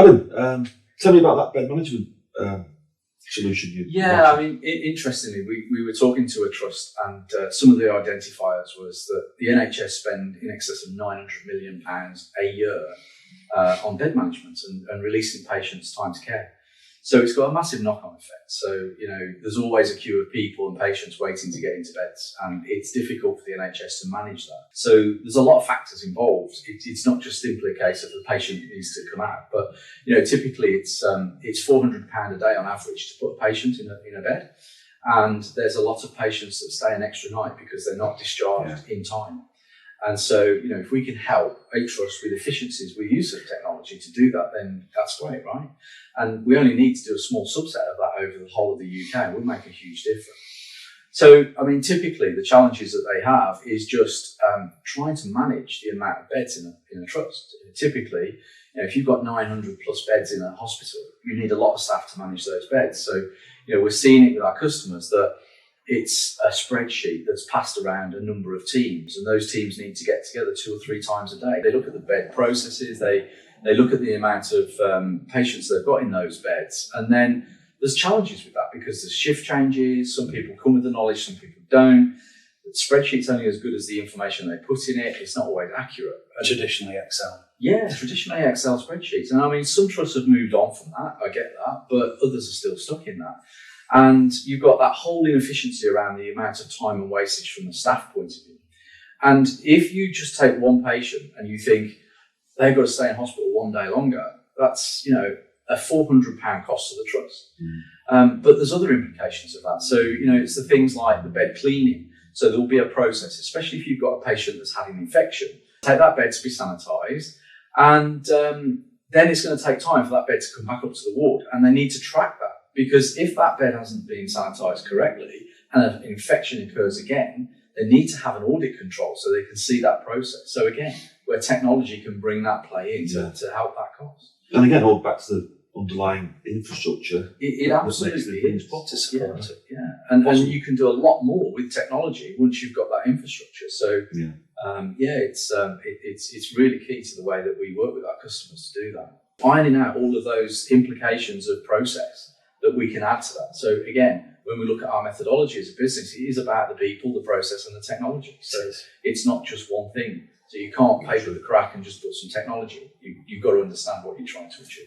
Adam, tell me about that bed management solution. I mean, interestingly, we were talking to a trust, and some of the identifiers was that the NHS spend in excess of £900 million a year on bed management and releasing patients' time to care. So it's got a massive knock-on effect. So, there's always a queue of people and patients waiting to get into beds, and it's difficult for the NHS to manage that. So there's a lot of factors involved. It's not just simply a case of the patient needs to come out, but, typically it's £400 a day on average to put a patient in a bed. And there's a lot of patients that stay an extra night because they're not discharged in time. And so, if we can help a trust with efficiencies with use of technology to do that, then that's great, right? And we only need to do a small subset of that over the whole of the UK, and we'll make a huge difference. So, I mean, typically the challenges that they have is just trying to manage the amount of beds in a trust. Typically, if you've got 900 plus beds in a hospital, you need a lot of staff to manage those beds. So, we're seeing it with our customers that it's a spreadsheet that's passed around a number of teams, and those teams need to get together 2 or 3 times a day. They look at the bed processes, they look at the amount of patients they've got in those beds, and then there's challenges with that because there's shift changes. Some people come with the knowledge, some people don't. The spreadsheet's only as good as the information they put in it. It's not always accurate. Traditionally Excel. Yeah, traditionally Excel spreadsheets. And I mean, some trusts have moved on from that, I get that, but others are still stuck in that. And you've got that whole inefficiency around the amount of time and wastage from the staff point of view. And if you just take one patient and you think they've got to stay in hospital 1 day longer, that's, a £400 cost to the trust. But there's other implications of that. So, it's the things like the bed cleaning. So there'll be a process, especially if you've got a patient that's had an infection, take that bed to be sanitised, and then it's going to take time for that bed to come back up to the ward, and they need to track that. Because if that bed hasn't been sanitised correctly and an infection occurs again, they need to have an audit control so they can see that process. So again, where technology can bring that play in to help that cost. And again, all back to the underlying infrastructure. It absolutely is. To support it. Yeah. And you can do a lot more with technology once you've got that infrastructure. So it's really key to the way that we work with our customers to do that. Ironing out all of those implications of process that we can add to that. So again, when we look at our methodology as a business, it is about the people, the process, and the technology. So it's not just one thing. So you can't pay for the crack and just put some technology. You've got to understand what you're trying to achieve.